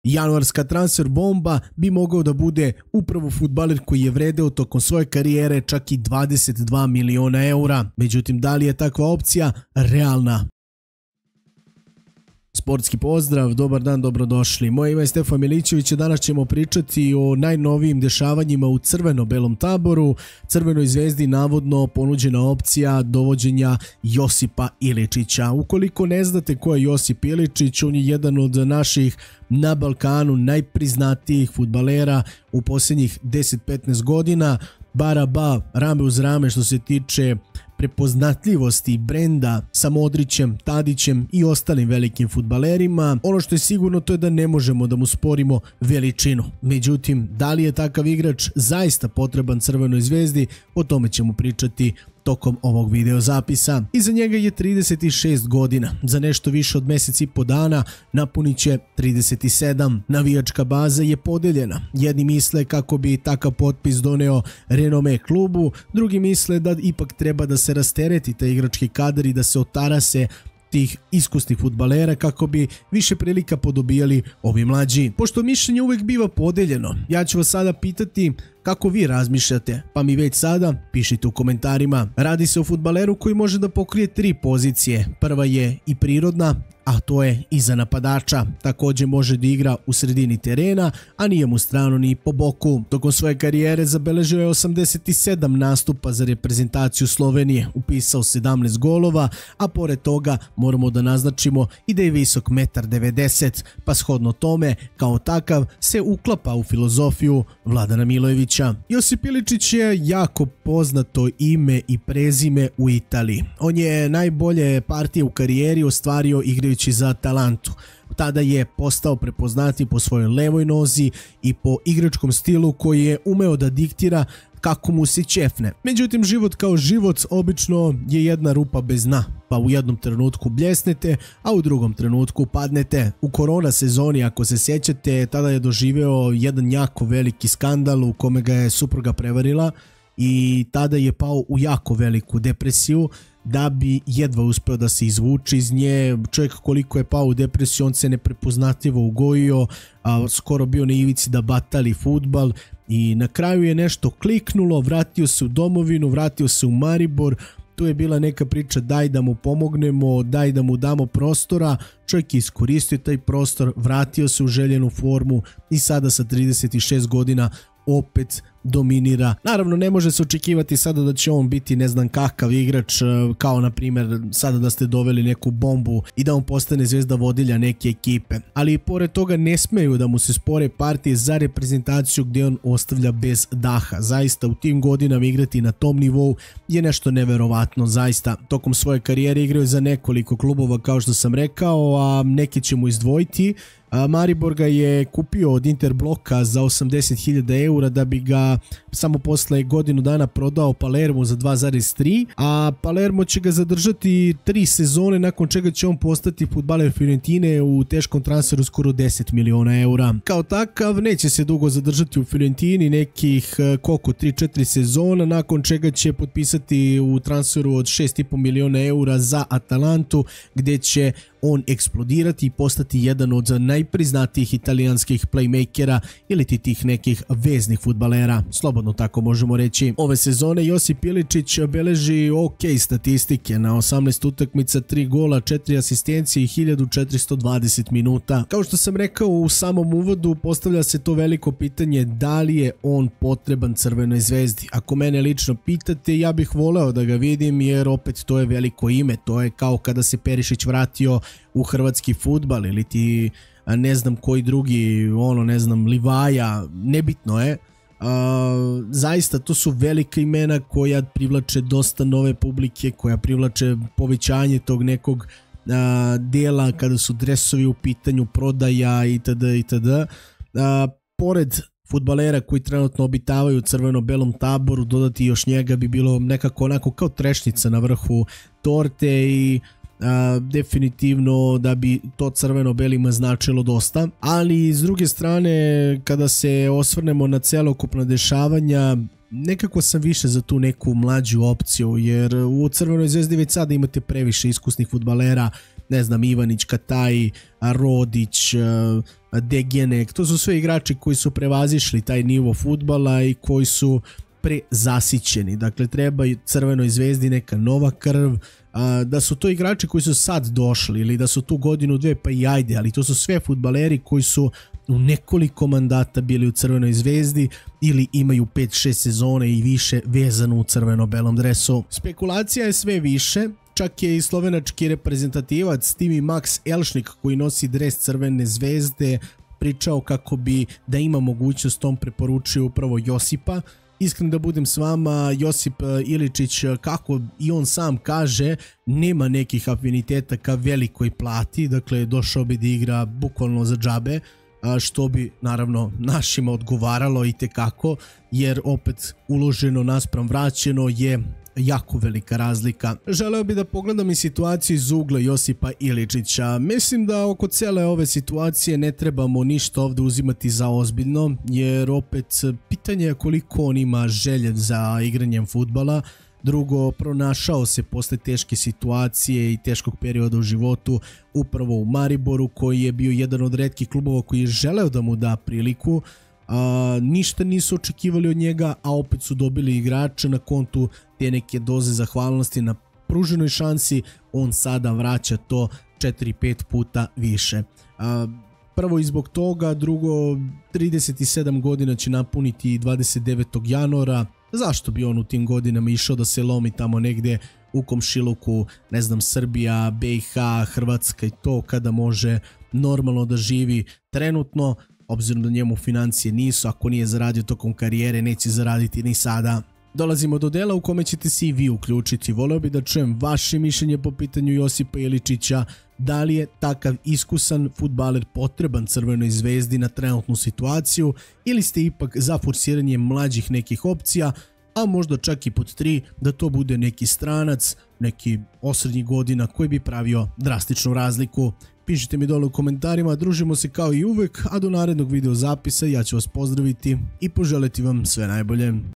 Januarska transfer bomba bi mogao da bude upravo fudbaler koji je vredeo tokom svoje karijere čak i 22 miliona eura. Međutim, da li je takva opcija realna? Sportski pozdrav, dobar dan, dobrodošli. Moje ime je Stefan Milićević, a danas ćemo pričati o najnovijim dešavanjima u Crveno-belom taboru. Crvenoj zvezdi navodno ponuđena opcija dovođenja Josipa Iličića. Ukoliko ne znate ko je Josip Iličić, on je jedan od naših na Balkanu najpriznatijih fudbalera u posljednjih 10-15 godina. Baraba, rame uz rame što se tiče prepoznatljivosti brenda sa Modrićem, Tadićem i ostalim velikim fudbalerima. Ono što je sigurno to je da ne možemo da mu sporimo veličinu. Međutim, da li je takav igrač zaista potreban Crvenoj zvezdi, o tome ćemo pričati tokom ovog video zapisa. Iza njega je 36 godina, za nešto više od mjesec i po dana napunit će 37. Navijačka baza je podeljena. Jedni misle kako bi takav potpis doneo renome klubu, drugi misle da ipak treba da se rastereti taj igrački kadar i da se otarase tih iskusnih fudbalera kako bi više prilika podobijali ovi mlađi. Pošto mišljenje uvek biva podeljeno, ja ću vas sada pitati kako vi razmišljate, pa mi već sada pišite u komentarima. Radi se o fudbaleru koji može da pokrije 3 pozicije. Prva je i prirodna, a to je iza napadača. Također može da igra u sredini terena, a nije mu strano ni po boku. Tokom svoje karijere zabeležio je 87 nastupa za reprezentaciju Slovenije, upisao 17 golova, a pored toga moramo da naznačimo i da je visok 1,90 m, pa shodno tome kao takav se uklapa u filozofiju Vladana Milojevića. Josip Iličić je jako poznato ime i prezime u Italiji. On je najbolje partije u karijeri ostvario igrajući za Atalantu. Tada je postao prepoznati po svojoj levoj nozi i po igračkom stilu koji je umeo da diktira kako mu se ćefne. Međutim, život kao život obično je jedna rupa bez dna, pa u jednom trenutku bljesnete, a u drugom trenutku padnete. U korona sezoni, ako se sjećate, tada je doživeo jedan jako veliki skandal u kome ga je supruga prevarila i tada je pao u jako veliku depresiju. Da bi jedva uspeo da se izvuče iz nje, čovjek koliko je pao u depresiju, on se neprepoznatljivo ugojio, skoro bio na ivici da batali fudbal i na kraju je nešto kliknulo, vratio se u domovinu, vratio se u Maribor. Tu je bila neka priča daj da mu pomognemo, daj da mu damo prostora. Čovjek je iskoristio taj prostor, vratio se u željenu formu i sada sa 36 godina opet dominira. Naravno, ne može se očekivati sada da će on biti ne znam kakav igrač, kao na primjer sada da ste doveli neku bombu i da on postane zvezda vodilja neke ekipe. Ali i pored toga ne smeju da mu se spore partije za reprezentaciju gdje on ostavlja bez daha. Zaista u tim godinama igrati na tom nivou je nešto neverovatno. Zaista tokom svoje karijere igrao je za nekoliko klubova kao što sam rekao, a neke ćemo izdvojiti. Maribor ga je kupio od Interbloka za 80.000 eura da bi ga samo posle godinu dana prodao Palermo za 2,3, a Palermo će ga zadržati 3 sezone, nakon čega će on postati fudbaler Fiorentine u teškom transferu skoro 10 miliona eura. Kao takav neće se dugo zadržati u Fiorentini, nekih koliko 3-4 sezona, nakon čega će potpisati u transferu od 6,5 miliona eura za Atalantu, gdje će on eksplodirati i postati jedan od najpriznatijih italijanskih playmakera ili tih nekih veznih fudbalera, slobodno tako možemo reći. Ove sezone Josip Iličić beleži ok statistike, na 18 utakmica 3 gola, 4 asistencije i 1420 minuta. Kao što sam rekao u samom uvodu, postavlja se to veliko pitanje da li je on potreban Crvenoj zvezdi. Ako mene lično pitate, ja bih voleo da ga vidim jer opet to je veliko ime, to je kao kada se Perišić vratio u hrvatski fudbal ili ti ne znam koji drugi, ne znam, Livaja, nebitno je. Zaista to su velika imena koja privlače dosta nove publike, koja privlače povećanje tog nekog dela kada su dresovi u pitanju, prodaja itd. Pored fudbalera koji trenutno obitavaju u crveno-belom taboru, dodati još njega bi bilo nekako onako kao trešnica na vrhu torte i definitivno da bi to crveno-belima značilo dosta. Ali s druge strane, kada se osvrnemo na celokupna dešavanja, nekako sam više za tu neku mlađu opciju, jer u Crvenoj zvezdi već sada imate previše iskusnih fudbalera, ne znam, Ivanić, Kataj, Rodić, Degenek, to su sve igrači koji su prevazišli taj nivo fudbala i koji su prezasićeni. Dakle, treba Crvenoj zvezdi neka nova krv, da su to igrači koji su sad došli ili da su tu godinu, dve, pa i ajde, ali to su sve fudbaleri koji su u nekoliko mandata bili u Crvenoj zvezdi ili imaju 5-6 sezone i više vezano u crveno-belom dresu. Spekulacija je sve više, čak je i slovenački reprezentativac Timi Max Elšnik koji nosi dres Crvene zvezde pričao kako bi da ima mogućnost, on preporučio upravo Josipa. Iskreno da budem s vama, Josip Iličić, kako i on sam kaže, nema nekih afiniteta ka velikoj plati, dakle došao bi da igra bukvalno za džabe, što bi naravno našima odgovaralo i tekako, jer opet uloženo naspram vraćeno je jako velika razlika. Želeo bi da pogledam i situaciju iz ugla Josipa Iličića. Mislim da oko cele ove situacije ne trebamo ništa ovdje uzimati za ozbiljno, jer opet pitanje je koliko on ima želje za igranjem fudbala. Drugo, pronašao se posle teške situacije i teškog perioda u životu upravo u Mariboru, koji je bio jedan od retkih klubova koji je želeo da mu da priliku. Ništa nisu očekivali od njega, a opet su dobili igrača na kontu te neke doze zahvalnosti na pruženoj šansi. On sada vraća to 4-5 puta više. Prvo i zbog toga, drugo, 37 godina će napuniti 29. januara. Zašto bi on u tim godinama išao da se lomi tamo negde u komšiluku, ne znam, Srbija, BiH, Hrvatska i to, kada može normalno da živi trenutno, obzirom da njemu financije nisu, ako nije zaradio tokom karijere, neće zaraditi ni sada. Dolazimo do dela u kome ćete se i vi uključiti. Voleo bi da čujem vaše mišljenje po pitanju Josipa Iličića. Da li je takav iskusan fudbaler potreban Crvenoj zvezdi na trenutnu situaciju ili ste ipak za forsiranje mlađih nekih opcija, a možda čak i pod 3 da to bude neki stranac, neki osrednjih godina koji bi pravio drastičnu razliku. Pišite mi dole u komentarima, družimo se kao i uvek, a do narednog video zapisa ja ću vas pozdraviti i poželiti vam sve najbolje.